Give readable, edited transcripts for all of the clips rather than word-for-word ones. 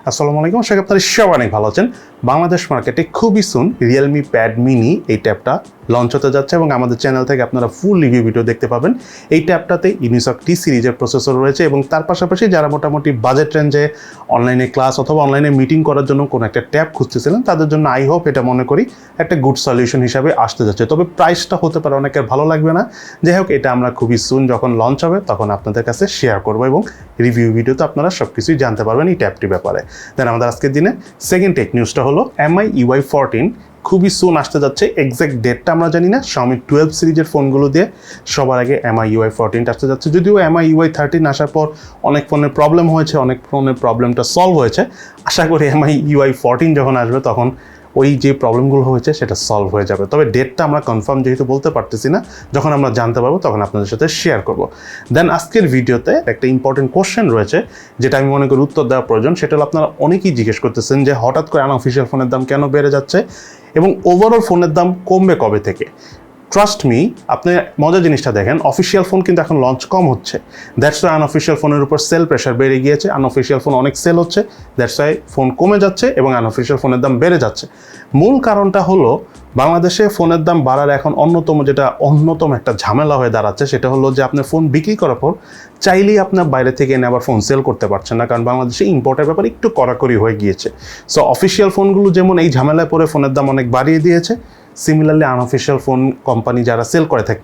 আসসালামু আলাইকুম, আশা করি আপনারা সবাই অনেক ভালো আছেন। বাংলাদেশ মার্কেটে খুবই সুন Realme PAD Mini এই ট্যাবটা লঞ্চ হতে যাচ্ছে এবং আমাদের চ্যানেল থেকে আপনারা ফুল রিভিউ ভিডিও দেখতে পাবেন। এই ট্যাবটাতে Projukty সিরিজের প্রসেসর রয়েছে এবং তার পাশাপাশি যারা মোটামুটি বাজেট রেঞ্জে অনলাইনে ক্লাস অথবা অনলাইনে মিটিং করার জন্য কোনো একটা ট্যাব খুঁজতেছিলেন তাদের জন্য আই হোপ এটা মনে করি একটা গুড সলিউশন হিসাবে আসতে যাচ্ছে। তবে প্রাইসটা হতে পারে অনেকের ভালো লাগবে না। যাই হোক, এটা আমরা খুবই সুন যখন লঞ্চ হবে তখন আপনাদের কাছে শেয়ার করবো এবং রিভিউ ভিডিওতে আপনারা সব কিছুই জানতে পারবেন এই ট্যাবটির ব্যাপারে। দেন আমাদের আজকের দিনে সেকেন্ড টেক নিউজটা হলো MIUI 14 খুবই সুন আসতে যাচ্ছে। এক্স্যাক্ট ডেটটা আমরা জানি না। Xiaomi 12 সিরিজের ফোনগুলো দিয়ে সবার আগে MIUI 14 আসতে যাচ্ছে। যদিও MIUI 13 আসার পর অনেক ফোনের প্রবলেম হয়েছে, অনেক ফোনের প্রবলেমটা সলভ হয়েছে। আশা করি MIUI 14 যখন আসবে তখন ওই যে প্রবলেমগুলো হয়েছে সেটা সলভ হয়ে যাবে। তবে ডেটটা আমরা কনফার্ম যেহেতু বলতে পারতেছি না, যখন আমরা জানতে পারবো তখন আপনাদের সাথে শেয়ার করব। দেন আজকের ভিডিওতে একটা ইম্পর্টেন্ট কোশ্চেন রয়েছে যেটা আমি মনে করি উত্তর দেওয়া প্রয়োজন। সেটা হলো আপনারা অনেকেই জিজ্ঞেস করতেছেন যে হঠাৎ করে আনঅফিশিয়াল ফোনের দাম কেন বেড়ে যাচ্ছে এবং ওভারঅল ফোনের দাম কমবে কবে থেকে। ট্রাস্ট মি, আপনি মজার জিনিসটা দেখেন, অফিসিয়াল ফোন কিন্তু এখন লঞ্চ কম হচ্ছে। দ্যাটস ওয়াই আনঅফিসিয়াল ফোনের উপর সেল প্রেশার বেড়ে গিয়েছে। আনঅফিসিয়াল ফোন অনেক সেল হচ্ছে, দ্যাটস ওয়াই ফোন কমে যাচ্ছে এবং আনঅফিসিয়াল ফোনের দাম বেড়ে যাচ্ছে। মূল কারণটা হলো বাংলাদেশে ফোনের দাম বাড়ার এখন অন্যতম একটা ঝামেলা হয়ে দাঁড়াচ্ছে। সেটা হলো যে আপনি ফোন বিক্রি করার পর চাইলেই আপনার বাইরে থেকে এনে আবার ফোন সেল করতে পারছেন না, কারণ বাংলাদেশে ইম্পোর্টের ব্যাপারে একটু কড়াকড়ি হয়ে গিয়েছে। সো অফিসিয়াল ফোনগুলো যেমন এই ঝামেলায় পড়ে ফোনের দাম অনেক বাড়িয়ে দিয়েছে, সিমিলারলি আনঅফিসিয়াল ফোন কোম্পানি যারা সেল করে থাকে,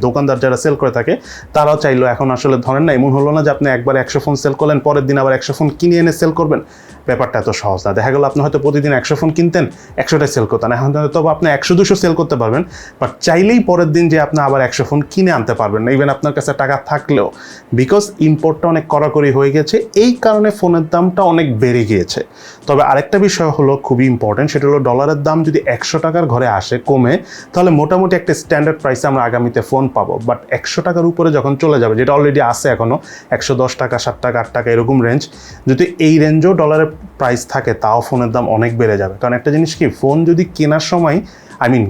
দোকানদার যারা সেল করে থাকে, তারাও চাইলো এখন আসলে ধরেন না, এমন হলো না যে আপনি একবার 100 ফোন সেল করলেন, পরের দিন আবার 100 ফোন কিনে এনে সেল করবেন। ব্যাপারটা এত সহজ না। দেখা গেল আপনি হয়তো প্রতিদিন 100 ফোন কিনতেন, 100টাই সেল করতেন। এখন হয়তো আপনি 100-200 সেল করতে পারবেন, বাট চাইলেই পরের দিন যে আপনি আবার 100 ফোন কিনে আনতে পারবেন না, ইভেন আপনার কাছে টাকা থাকলেও, বিকজ ইম্পোর্টটা অনেক কড়াকড়ি হয়ে গেছে। এই কারণে ফোনের দামটা অনেক বেড়ে গিয়েছে। তবে আরেকটা বিষয় হলো খুবই ইম্পর্টেন্ট, সেটা হলো ডলারের দাম যদি 100 টাকার ঘরে আসে কমে, তাহলে মোটামুটি একটা স্ট্যান্ডার্ড প্রাইসে আমরা আগামীতে ফোন পাবো। বাট 100 টাকার উপরে যখন চলে যাবে, যেটা অলরেডি আছে এখনও 110 টাকা, 7 টাকা, 8 টাকা এরকম রেঞ্জ, যদি এই রেঞ্জও ডলারের প্রাইস থাকে তাও ফোনের দাম অনেক বেড়ে যাবে। কারণ একটা জিনিস কি, ফোন যদি কেনার সময়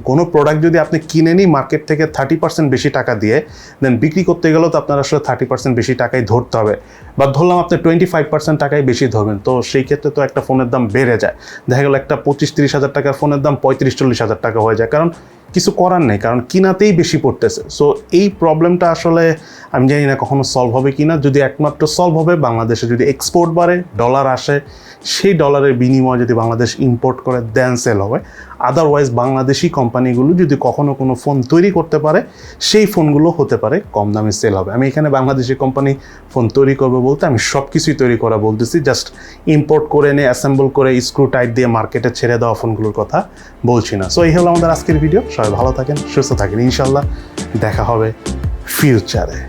কোনো প্রোডাক্ট যদি আপনি কিনে নিই মার্কেট থেকে 30% বেশি টাকা দিয়ে, দেন বিক্রি করতে গেলেও তো আপনার আসলে 30% বেশি টাকাই ধরতে হবে, বা ধরলাম আপনি 25% টাকাই বেশি ধরবেন, তো সেই ক্ষেত্রে তো একটা ফোনের দাম বেড়ে যায়। দেখা গেল একটা 25-30 হাজার টাকার ফোনের দাম 35-40 হাজার টাকা হয়ে যায়, কারণ কিছু করার নেই, কারণ কিনাতেই বেশি পড়তেছে। সো এই প্রবলেমটা আসলে আমি জানি না কখনো সলভ হবে কি না। যদি একমাত্র সলভ হবে বাংলাদেশে যদি এক্সপোর্ট বাড়ে, ডলার আসে, সেই ডলারের বিনিময়ে যদি বাংলাদেশ ইম্পোর্ট করে দেন সেল হবে। আদারওয়াইজ বাংলাদেশি কোম্পানিগুলো যদি কখনো কোনো ফোন তৈরি করতে পারে, সেই ফোনগুলো হতে পারে কম দামে সেল হবে। আমি এখানে বাংলাদেশি কোম্পানি ফোন তৈরি করবে বলতে আমি সব কিছুই তৈরি করা বলতেছি, জাস্ট ইম্পোর্ট করে এনে অ্যাসেম্বল করে স্ক্রু টাইট দিয়ে মার্কেটে ছেড়ে দেওয়া ফোনগুলোর কথা বলছি না। সো এই হলো আমাদের আজকের ভিডিও। সবাই ভালো থাকেন, সুস্থ থাকেন, ইনশাল্লাহ দেখা হবে ফিউচারে।